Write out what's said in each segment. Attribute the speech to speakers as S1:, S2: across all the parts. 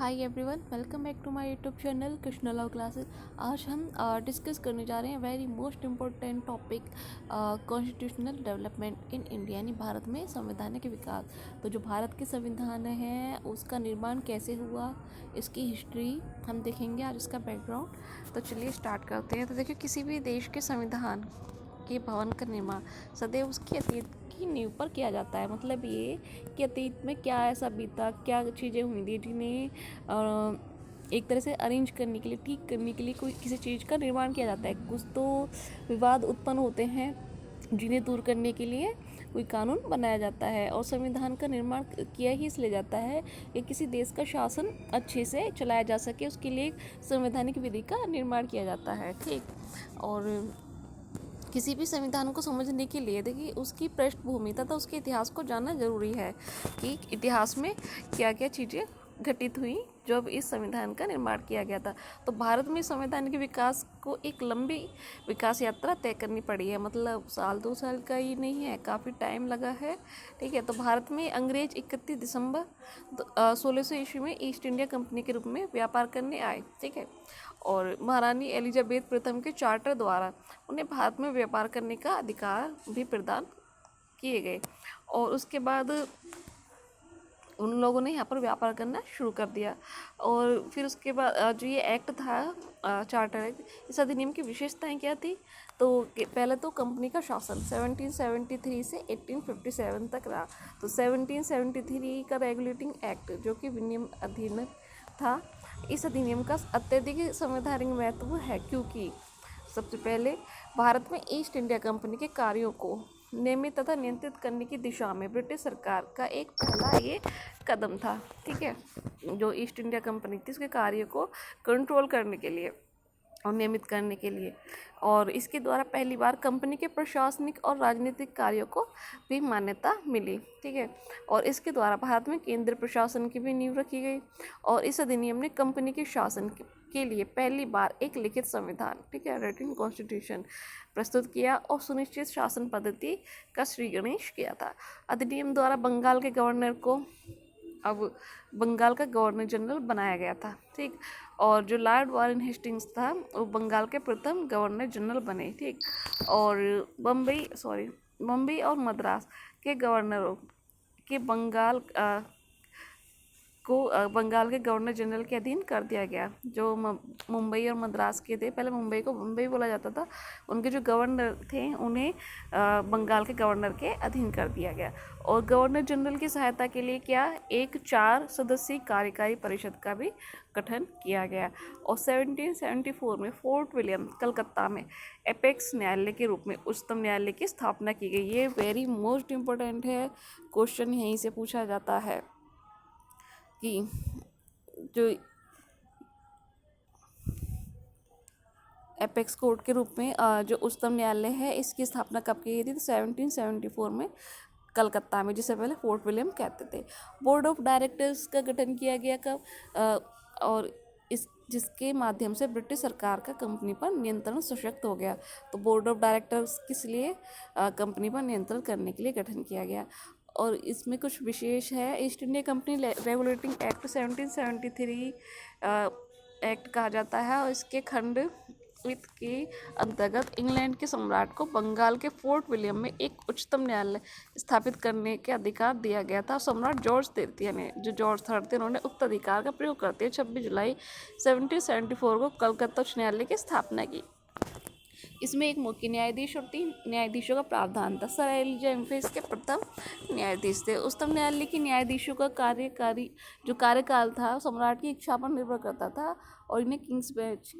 S1: Hi everyone, welcome back to my YouTube channel Krishna love classes. आज हम discuss करने जा रहे हैं very most important topic constitutional development in India, यानी भारत में संवैधानिक विकास। तो जो भारत के संविधान है उसका निर्माण कैसे हुआ, इसकी हिस्ट्री हम देखेंगे आज, इसका बैकग्राउंड। तो चलिए स्टार्ट करते हैं। तो देखिए, किसी भी देश के संविधान के भवन का निर्माण सदैव उसकी अतीत की नींव पर किया जाता है। मतलब ये कि अतीत में क्या ऐसा बीता, क्या चीज़ें हुई थी जिन्हें एक तरह से अरेंज करने के लिए, ठीक करने के लिए कोई किसी चीज़ का निर्माण किया जाता है। कुछ तो विवाद उत्पन्न होते हैं जिन्हें दूर करने के लिए कोई कानून बनाया जाता है। और संविधान का निर्माण किया ही इसलिए जाता है कि किसी देश का शासन अच्छे से चलाया जा सके, उसके लिए संवैधानिक विधि का निर्माण किया जाता है। ठीक। और किसी भी संविधान को समझने के लिए देखिए उसकी पृष्ठभूमि तथा उसके इतिहास को जानना जरूरी है कि इतिहास में क्या क्या चीज़ें घटित हुई जब इस संविधान का निर्माण किया गया था। तो भारत में संविधान के विकास को एक लंबी विकास यात्रा तय करनी पड़ी है। मतलब साल 2 साल का ही नहीं है, काफ़ी टाइम लगा है। ठीक है। तो भारत में अंग्रेज 31 दिसंबर 1600 ईस्वी में ईस्ट इंडिया कंपनी के रूप में व्यापार करने आए। ठीक है। और महारानी एलिजाबेथ प्रथम के चार्टर द्वारा उन्हें भारत में व्यापार करने का अधिकार भी प्रदान किए गए। और उसके बाद उन लोगों ने यहाँ पर व्यापार करना शुरू कर दिया। और फिर उसके बाद जो ये एक्ट था, चार्टर एक्ट, इस अधिनियम की विशेषताएं क्या थी? तो पहले तो कंपनी का शासन 1773 से 1857 तक रहा। तो 1773 का रेगुलेटिंग एक्ट जो कि विनियम अधीन था, इस अधिनियम का अत्यधिक संवैधानिक महत्व है क्योंकि सबसे पहले भारत में ईस्ट इंडिया कंपनी के कार्यों को नियमित तथा नियंत्रित करने की दिशा में ब्रिटिश सरकार का एक पहला ये कदम था। ठीक है। जो ईस्ट इंडिया कंपनी थी उसके कार्यों को कंट्रोल करने के लिए और नियमित करने के लिए, और इसके द्वारा पहली बार कंपनी के प्रशासनिक और राजनीतिक कार्यों को भी मान्यता मिली। ठीक है। और इसके द्वारा भारत में केंद्र प्रशासन की भी नींव रखी गई। और इस अधिनियम ने कंपनी के शासन के लिए पहली बार एक लिखित संविधान, ठीक है, रिटन कॉन्स्टिट्यूशन प्रस्तुत किया और सुनिश्चित शासन पद्धति का श्रीगणेश किया था। अधिनियम द्वारा बंगाल के गवर्नर को अब बंगाल का गवर्नर जनरल बनाया गया था। ठीक। और जो लॉर्ड वारेन हेस्टिंग्स था वो बंगाल के प्रथम गवर्नर जनरल बने। ठीक। और बम्बई और मद्रास के गवर्नरों के बंगाल के गवर्नर जनरल के अधीन कर दिया गया। जो मुंबई और मद्रास के थे, पहले मुंबई को मुंबई बोला जाता था, उनके जो गवर्नर थे उन्हें बंगाल के गवर्नर के अधीन कर दिया गया। और गवर्नर जनरल की सहायता के लिए एक 4 सदस्यीय कार्यकारी परिषद का भी गठन किया गया। और 1774 में फोर्ट विलियम कलकत्ता में एपेक्स न्यायालय के रूप में उच्चतम न्यायालय की स्थापना की गई। ये वेरी मोस्ट इम्पोर्टेंट है, क्वेश्चन यहीं से पूछा जाता है कि जो एपेक्स कोर्ट के रूप में जो उच्चतम न्यायालय है, इसकी स्थापना कब की गई थी? तो 1774 में कलकत्ता में, जिसे पहले फोर्ट विलियम कहते थे। बोर्ड ऑफ डायरेक्टर्स का गठन किया गया कब? और जिसके माध्यम से ब्रिटिश सरकार का कंपनी पर नियंत्रण सशक्त हो गया। तो बोर्ड ऑफ डायरेक्टर्स किस लिए? कंपनी पर नियंत्रण करने के लिए गठन किया गया। और इसमें कुछ विशेष है। East India company regulating act 1773 act कहा जाता है। और इसके खंड के अंतर्गत इंग्लैंड के सम्राट को बंगाल के फोर्ट विलियम में एक उच्चतम न्यायालय स्थापित करने के अधिकार दिया गया था। सम्राट जॉर्ज III ने, जो जॉर्ज III थे, उन्होंने उक्त अधिकार का प्रयोग करते हुए 26 जुलाई 1774 को कलकत्ता उच्च न्यायालय की स्थापना की। इसमें एक मुख्य न्यायाधीश और 3 न्यायाधीशों का प्रावधान था। सर एलिजाबेथ के प्रथम न्यायाधीश थे। उच्चतम न्यायालय के न्यायाधीशों का कार्यकाल था सम्राट की इच्छा पर निर्भर करता था और इन्हें किंग्स बेंच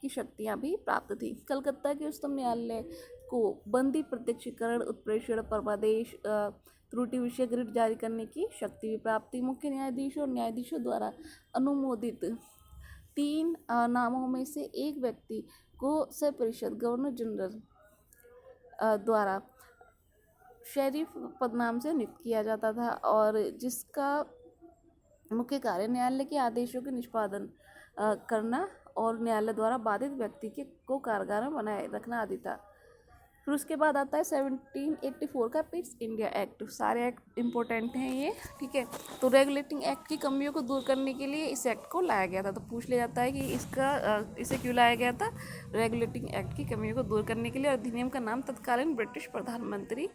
S1: की शक्तियां भी प्राप्त थी। कलकत्ता के उच्चतम न्यायालय को बंदी प्रत्यक्षीकरण, उत्प्रेषण, परमादेश, त्रुटि विषय रिट जारी करने की शक्ति भी प्राप्त थी। मुख्य न्यायाधीश और न्यायाधीशों द्वारा अनुमोदित 3 नामों में से एक व्यक्ति को सपरिषद गवर्नर जनरल द्वारा शेरिफ पदनाम से नियुक्त किया जाता था, और जिसका मुख्य कार्य न्यायालय के आदेशों के निष्पादन करना और न्यायालय द्वारा बाधित व्यक्ति को कारागार में बनाए रखना आदि था। फिर उसके बाद आता है 1784 का पिट्स इंडिया एक्ट। सारे एक्ट इंपॉर्टेंट हैं ये, ठीक है। तो रेगुलेटिंग एक्ट की कमियों को दूर करने के लिए इस एक्ट को लाया गया था। तो पूछ लिया जाता है कि इसे क्यों लाया गया था। रेगुलेटिंग एक्ट की कमियों को दूर करने के लिए। अधिनियम का नाम तत्कालीन ब्रिटिश प्रधानमंत्री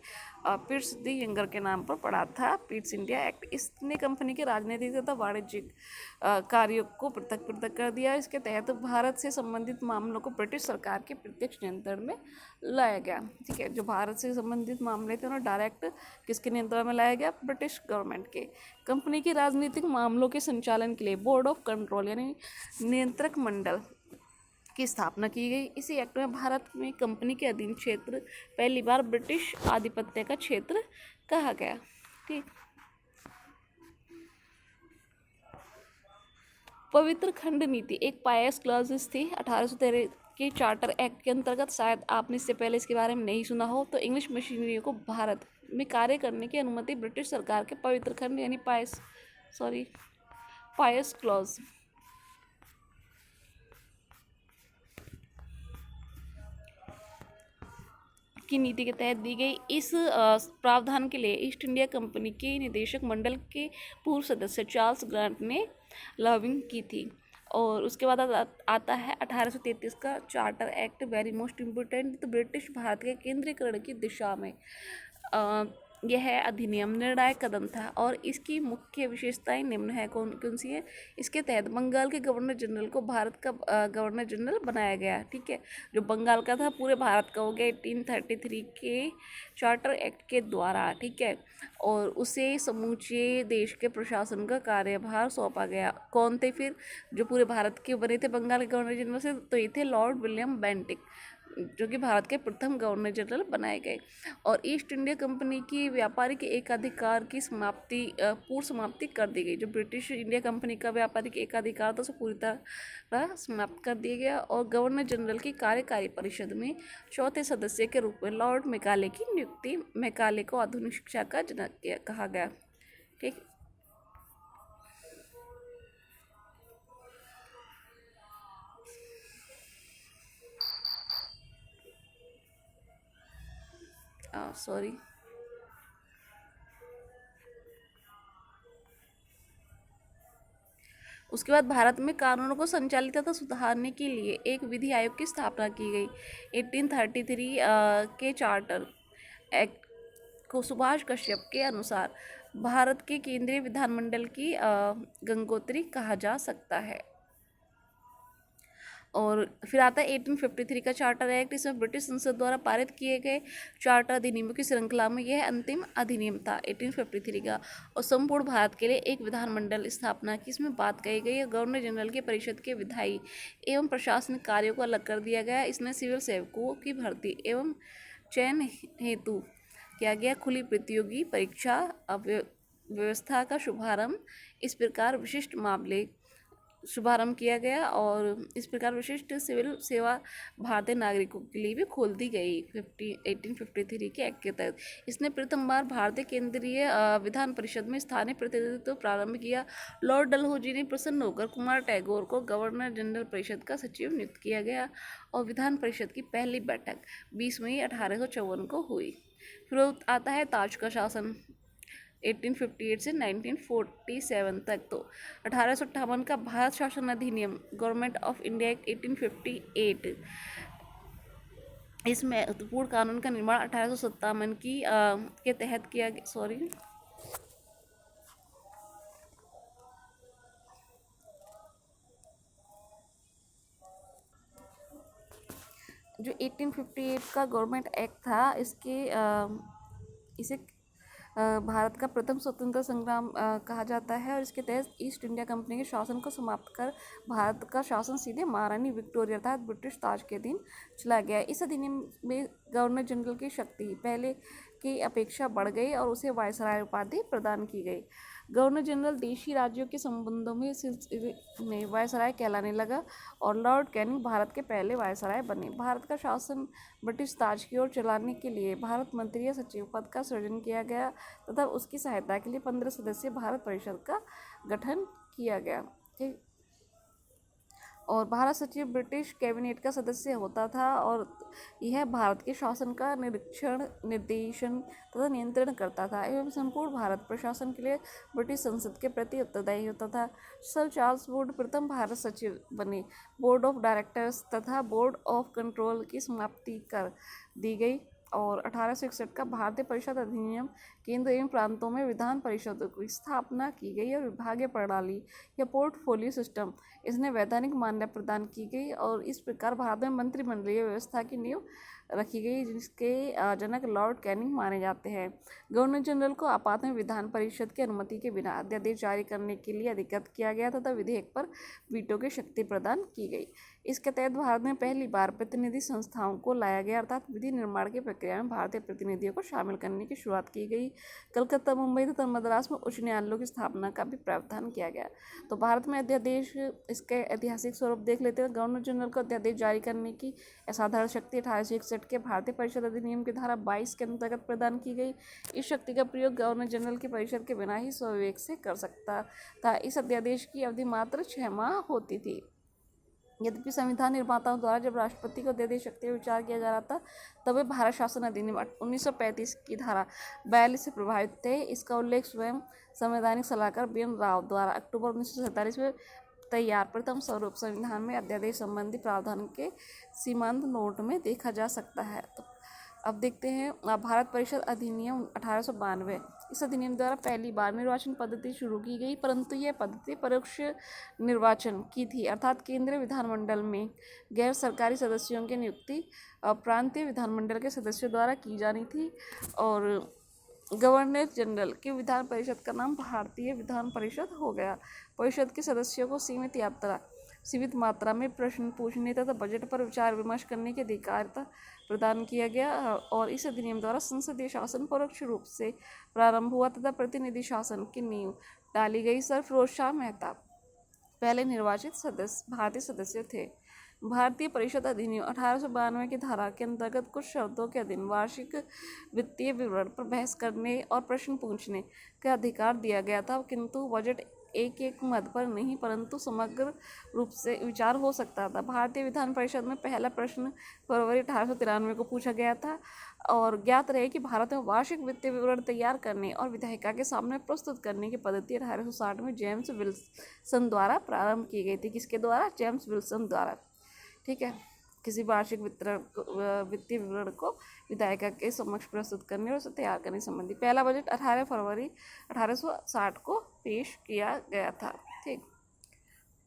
S1: पिट्स दी यंगर के नाम पर पड़ा था, पिट्स इंडिया एक्ट। इसने कंपनी के राजनीतिक तथा वाणिज्यिक कार्यों को पृथक पृथक कर दिया। इसके तहत भारत से संबंधित मामलों को ब्रिटिश सरकार के प्रत्यक्ष नियंत्रण में लाया गया, ठीक है। जो भारत से संबंधित मामले थे उन्हें डायरेक्ट किसके नियंत्रण में लाया गया, ब्रिटिश गवर्नमेंट के। कंपनी के राजनीतिक मामलों के संचालन के लिए बोर्ड ऑफ कंट्रोल यानी नियंत्रक मंडल की स्थापना की गई। इसी एक्ट में भारत में कंपनी के अधीन क्षेत्र पहली बार ब्रिटिश आधिपत्य का क्षेत्र कहा गया, ठीक। पवित्र खंड नीति एक पायस क्लॉजेस थी 1813 के चार्टर एक्ट के अंतर्गत। शायद आपने इससे पहले इसके बारे में नहीं सुना हो। तो इंग्लिश मशीनरी को भारत में कार्य करने की अनुमति ब्रिटिश सरकार के पवित्र खंड यानी पायस क्लॉज की नीति के तहत दी गई। इस प्रावधान के लिए ईस्ट इंडिया कंपनी के निदेशक मंडल के पूर्व सदस्य चार्ल्स ग्रांट ने लॉबिंग की थी। और उसके बाद आता है 1833 का charter act, very most important. तो ब्रिटिश भारत के केंद्रीकरण की दिशा में यह अधिनियम निर्णायक कदम था और इसकी मुख्य विशेषताएं निम्न है। कौन कौन सी है। इसके तहत बंगाल के गवर्नर जनरल को भारत का गवर्नर जनरल बनाया गया, ठीक है। जो बंगाल का था पूरे भारत का हो गया 1833 के चार्टर एक्ट के द्वारा, ठीक है। और उसे समूचे देश के प्रशासन का कार्यभार सौंपा गया। कौन थे फिर जो पूरे भारत के बने थे बंगाल के गवर्नर जनरल से, तो ये थे लॉर्ड विलियम बेंटिक, जो कि भारत के प्रथम गवर्नर जनरल बनाए गए। और ईस्ट इंडिया कंपनी की व्यापारिक एकाधिकार की पूर्ण समाप्ति कर दी गई। जो ब्रिटिश इंडिया कंपनी का व्यापारिक एकाधिकार था उसे पूरी तरह समाप्त कर दिया गया। और गवर्नर जनरल की कार्यकारी परिषद में चौथे सदस्य के रूप में लॉर्ड मैकाले की नियुक्ति। मैकाले को आधुनिक शिक्षा का जनक कहा गया, ठीक। सॉरी उसके बाद भारत में कानूनों को संचालित तथा सुधारने के लिए एक विधि आयोग की स्थापना की गई। 1833 के चार्टर एक्ट को सुभाष कश्यप के अनुसार भारत के केंद्रीय विधानमंडल की गंगोत्री कहा जा सकता है। और फिर आता है 1853 का चार्टर एक्ट। इसमें ब्रिटिश संसद द्वारा पारित किए गए चार्टर अधिनियमों की श्रृंखला में यह अंतिम अधिनियम था 1853 का। और संपूर्ण भारत के लिए एक विधानमंडल स्थापना की इसमें बात कही गई है। गवर्नर जनरल के परिषद के विधायी एवं प्रशासनिक कार्यों को अलग कर दिया गया। इसमें सिविल सेवकों की भर्ती एवं चयन हेतु किया गया खुली प्रतियोगी परीक्षा व्यवस्था का शुभारंभ इस प्रकार विशिष्ट मामले शुभारंभ किया गया। और इस प्रकार विशिष्ट सिविल सेवा भारतीय नागरिकों के लिए भी खोल दी गई 1853 के एक्ट के तहत। इसने प्रथम बार भारतीय केंद्रीय विधान परिषद में स्थानीय प्रतिनिधित्व प्रारंभ किया। लॉर्ड डलहौजी ने प्रसन्न होकर कुमार टैगोर को गवर्नर जनरल परिषद का सचिव नियुक्त किया गया। और विधान परिषद की पहली बैठक 20 मई 1854 को हुई। फिर आता है ताज का शासन 1858 से 1947 तक। तो 1858 का भारत शासन अधिनियम गवर्नमेंट ऑफ इंडिया एक्ट 1858, इस महत्वपूर्ण कानून का निर्माण 1857 के तहत किया गया। जो 1858 का गवर्नमेंट एक्ट था इसे भारत का प्रथम स्वतंत्रता संग्राम कहा जाता है। और इसके तहत ईस्ट इंडिया कंपनी के शासन को समाप्त कर भारत का शासन सीधे महारानी विक्टोरिया अर्थात ब्रिटिश ताज के अधीन चला गया। इस अधिनियम में गवर्नर जनरल की शक्ति पहले की अपेक्षा बढ़ गई और उसे वायसराय उपाधि प्रदान की गई। गवर्नर जनरल देशी राज्यों के संबंधों में वायसराय कहलाने लगा और लॉर्ड कैनिंग भारत के पहले वायसराय बने। भारत का शासन ब्रिटिश ताज की ओर चलाने के लिए भारत मंत्री या सचिव पद का सृजन किया गया तथा उसकी सहायता के लिए 15 सदस्यीय भारत परिषद का गठन किया गया। ठीक। और भारत सचिव ब्रिटिश कैबिनेट का सदस्य होता था और यह भारत के शासन का निरीक्षण, निर्देशन तथा नियंत्रण करता था एवं संपूर्ण भारत प्रशासन के लिए ब्रिटिश संसद के प्रति उत्तरदायी होता था। सर चार्ल्स वुड प्रथम भारत सचिव बने। बोर्ड ऑफ डायरेक्टर्स तथा बोर्ड ऑफ कंट्रोल की समाप्ति कर दी गई और 1861 का भारतीय परिषद अधिनियम केंद्र एवं प्रांतों में विधान परिषदों की स्थापना की गई और विभागीय प्रणाली या पोर्टफोलियो सिस्टम इसने वैधानिक मान्यता प्रदान की गई और इस प्रकार भारत में मंत्रिमंडलीय व्यवस्था की नींव रखी गई, जिसके जनक लॉर्ड कैनिंग माने जाते हैं। गवर्नर जनरल को आपात में विधान परिषद की अनुमति के बिना अध्यादेश जारी करने के लिए अधिकृत किया गया तथा विधेयक पर वीटो की शक्ति प्रदान की गई। इसके तहत भारत में पहली बार प्रतिनिधि संस्थाओं को लाया गया, अर्थात विधि निर्माण की प्रक्रिया में भारतीय प्रतिनिधियों को शामिल करने की शुरुआत की गई। कलकत्ता, मुंबई तथा मद्रास में उच्च न्यायालयों की स्थापना का भी प्रावधान किया गया। तो भारत में अध्यादेश, इसके ऐतिहासिक स्वरूप देख लेते हैं। गवर्नर जनरल को अध्यादेश जारी करने की असाधारण शक्ति 1861 के भारतीय परिषद अधिनियम की धारा 22 के अंतर्गत प्रदान की गई। इस शक्ति का प्रयोग गवर्नर जनरल की परिषद के बिना ही स्वविवेक से कर सकता था। इस अध्यादेश की अवधि मात्र 6 माह होती थी। यद्यपि संविधान निर्माताओं द्वारा जब राष्ट्रपति को अध्यादेश शक्ति पर विचार किया जा रहा था, तब वे भारत शासन अधिनियम 1935 की धारा 42 से प्रभावित थे। इसका उल्लेख स्वयं संवैधानिक सलाहकार BN राव द्वारा अक्टूबर 1947 में तैयार प्रथम स्वरूप संविधान में अध्यादेश संबंधी प्रावधान के सीमांत नोट में देखा जा सकता है। तो अब देखते हैं भारत परिषद अधिनियम 1892। इस अधिनियम द्वारा पहली बार निर्वाचन पद्धति शुरू की गई, परंतु यह पद्धति परोक्ष निर्वाचन की थी, अर्थात केंद्रीय विधानमंडल में गैर सरकारी सदस्यों की नियुक्ति प्रांतीय विधानमंडल के सदस्यों द्वारा की जानी थी। और गवर्नर जनरल की विधान परिषद का नाम भारतीय विधान परिषद हो गया। परिषद के सदस्यों को सीमित मात्रा में प्रश्न पूछने तथा बजट पर विचार विमर्श करने की अधिकारिता प्रदान किया गया और इस अधिनियम द्वारा संसदीय शासन परोक्ष रूप से प्रारंभ हुआ तथा प्रतिनिधि शासन की नींव डाली गई। सर फिरोज शाह मेहता पहले निर्वाचित भारतीय सदस्य थे। भारतीय परिषद अधिनियम 1892 की धारा के अंतर्गत कुछ शर्तों के अधीन वार्षिक वित्तीय विवरण पर बहस करने और प्रश्न पूछने का अधिकार दिया गया था, किंतु बजट एक मद पर नहीं परंतु समग्र रूप से विचार हो सकता था। भारतीय विधान परिषद में पहला प्रश्न फरवरी 1893 को पूछा गया था और ज्ञात रहे कि भारत में वार्षिक वित्तीय विवरण तैयार करने और विधायिका के सामने प्रस्तुत करने की पद्धति 1860 में जेम्स विल्सन द्वारा प्रारंभ की गई थी। किसके द्वारा? जेम्स विल्सन द्वारा। ठीक है, किसी वार्षिक वित्तीय विवरण को विधायिका के समक्ष प्रस्तुत करने और उसे तैयार करने संबंधी पहला बजट 18 फरवरी 1860 को पेश किया गया था। ठीक,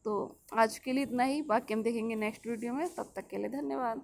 S1: तो आज के लिए इतना ही, बाकी हम देखेंगे नेक्स्ट वीडियो में। तब तक के लिए धन्यवाद।